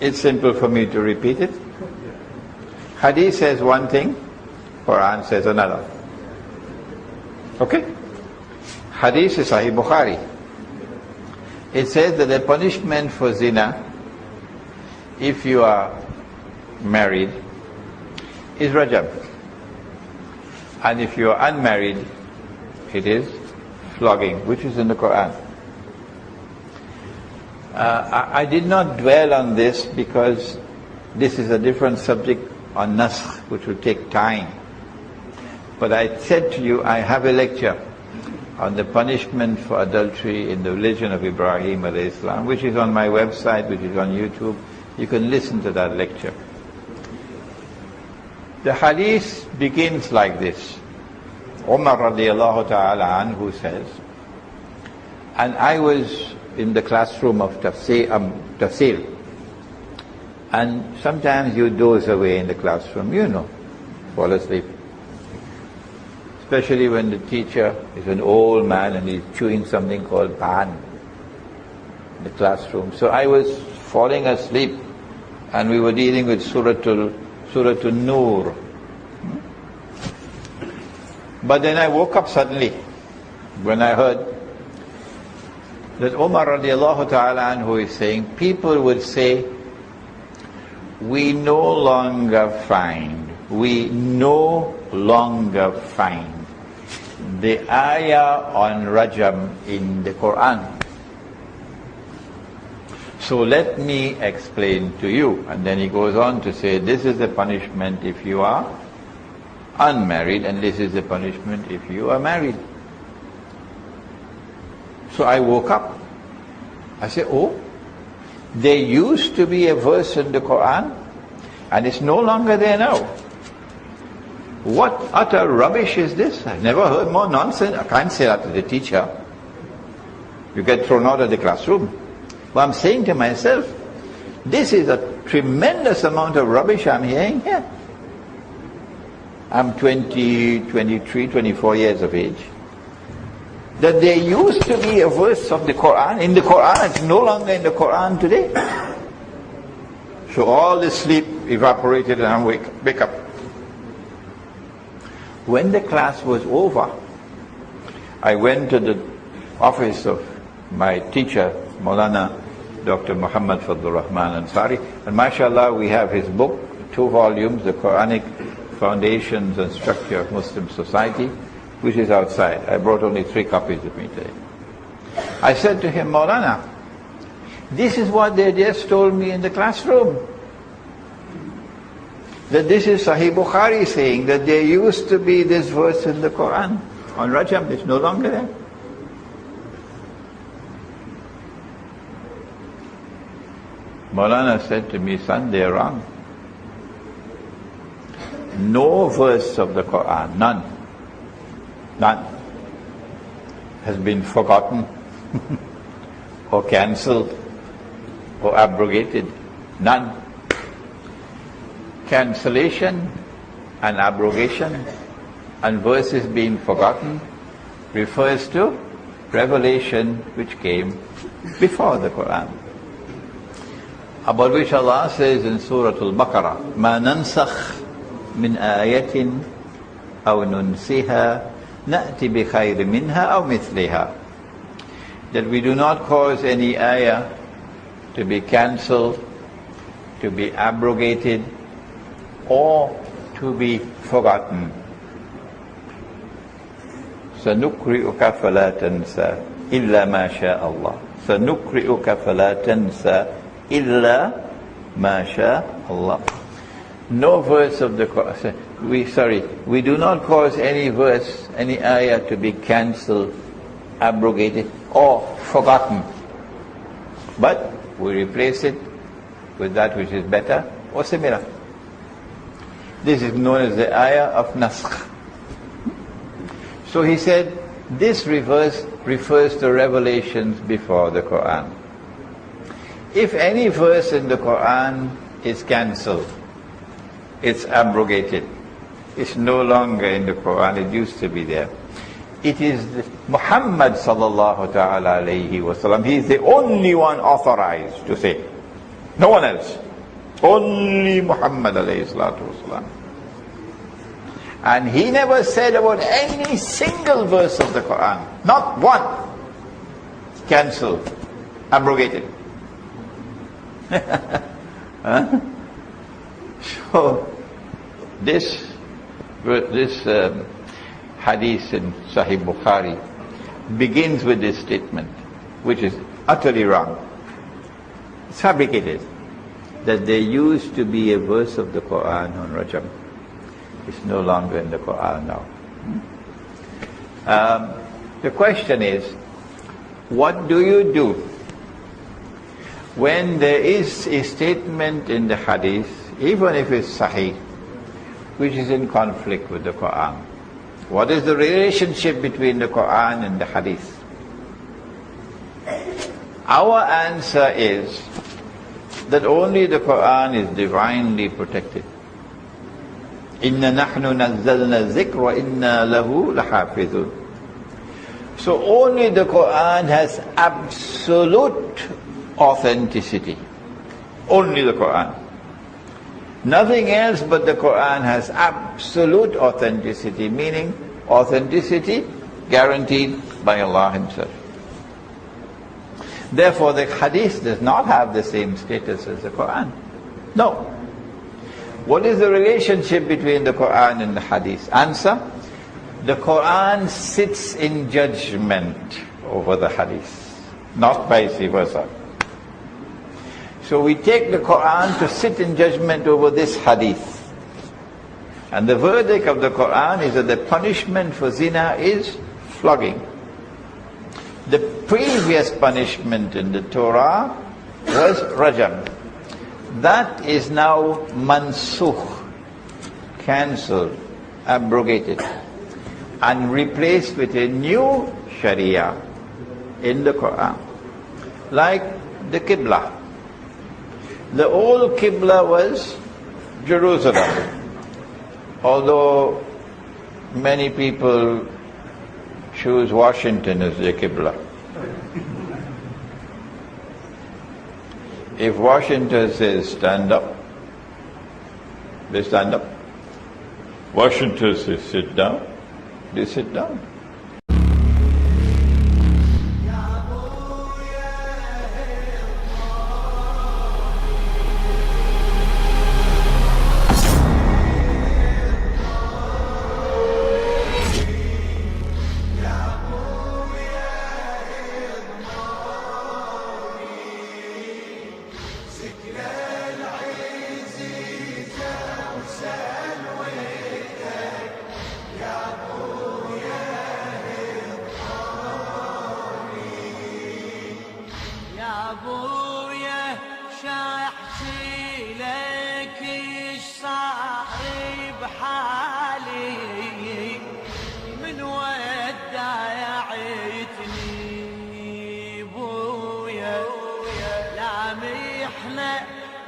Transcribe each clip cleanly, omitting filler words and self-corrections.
It's simple for me to repeat it. Hadith says one thing, Quran says another. Okay? Hadith is Sahih Bukhari. It says that the punishment for zina, if you are married, is rajam. And if you are unmarried, it is flogging, which is in the Quran. I did not dwell on this because this is a different subject on naskh, which will take time. But I said to you, I have a lecture on the punishment for adultery in the religion of Ibrahim alayhi salam, which is on my website, which is on YouTube. You can listen to that lecture. The hadith begins like this. Umar radiallahu ta'ala anhu says, and I was in the classroom of tafsir, and sometimes you doze away in the classroom, fall asleep. Especially when the teacher is an old man and he's chewing something called pan in the classroom. So I was falling asleep, and we were dealing with Suratul Nur. But then I woke up suddenly when I heard that Umar radiallahu ta'ala anhu is saying, people would say, we no longer find the ayah on Rajam in the Quran. So let me explain to you. And then he goes on to say, this is the punishment if you are unmarried, and this is the punishment if you are married. So I woke up. I said, oh, there used to be a verse in the Quran, and it's no longer there now. What utter rubbish is this? I've never heard more nonsense. I can't say that to the teacher. You get thrown out of the classroom. But I'm saying to myself, this is a tremendous amount of rubbish I'm hearing here. I'm 20, 23, 24 years of age. That there used to be a verse of the Quran. In the Quran, it's no longer in the Quran today. So all the sleep evaporated and I wake up. When the class was over, I went to the office of my teacher, Maulana Dr. Muhammad Fadlur Rahman Ansari, and mashallah we have his book, 2 volumes, The Quranic Foundations and Structure of Muslim Society, which is outside. I brought only 3 copies with me today. I said to him, Maulana, this is what they just told me in the classroom. That this is Sahih Bukhari saying that there used to be this verse in the Quran on Rajam, it's no longer there. Maulana said to me, son, they're wrong. No verse of the Quran, none, has been forgotten or cancelled or abrogated. None. Cancellation and abrogation and verses being forgotten refers to revelation which came before the Quran. About which Allah says in Surah Al-Baqarah, مَا نَنْسَخْ مِنْ آيَةٍ أَوْ نُنْسِهَا نَأْتِ بِخَيْرٍ مِنْهَا أَوْ مِثْلِهَا. That we do not cause any ayah to be cancelled, to be abrogated, or to be forgotten. سَنُقْرِئُكَ فَلَا تَنْسَى إِلَّا مَا شَاءَ اللَّهُ سَنُقْرِئُكَ فَلَا تَنْسَى إِلَّا مَا شَاءَ اللَّهُ. No verse of the Quran, we do not cause any verse, any ayah to be cancelled, abrogated, or forgotten. But we replace it with that which is better or similar. This is known as the ayah of naskh. So he said, this refers to revelations before the Quran. If any verse in the Quran is cancelled, it's abrogated, it's no longer in the Quran, it used to be there. It is Muhammad sallallahu ta'ala alayhi wa sallam, he is the only one authorized to say. No one else. Only Muhammad alayhi salatu wasalam. And he never said about any single verse of the Quran. Not one. Cancelled. Abrogated. Huh? So, this hadith in Sahih Bukhari begins with this statement, which is utterly wrong. It's fabricated. That there used to be a verse of the Quran on Rajab. It's no longer in the Quran now. The question is, what do you do when there is a statement in the hadith, even if it's sahih, which is in conflict with the Quran? What is the relationship between the Quran and the hadith? Our answer is that only the Quran is divinely protected. Inna nahnu nazzalna dhikra wa inna lahu lahafidhun. So only the Quran has absolute authenticity. Only the Quran. Nothing else but the Quran has absolute authenticity, meaning authenticity guaranteed by Allah Himself. Therefore, the hadith does not have the same status as the Quran. No. What is the relationship between the Quran and the hadith? Answer: the Quran sits in judgment over the hadith, not vice versa. So we take the Quran to sit in judgment over this hadith. And the verdict of the Quran is that the punishment for zina is flogging. The previous punishment in the Torah was rajam. That is now mansukh, cancelled, abrogated, and replaced with a new sharia in the Quran. Like the Qibla. The old Qibla was Jerusalem. Although many people choose Washington as their Qibla. If Washington says stand up, they stand up. Washington says sit down, they sit down.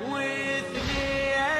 واثنين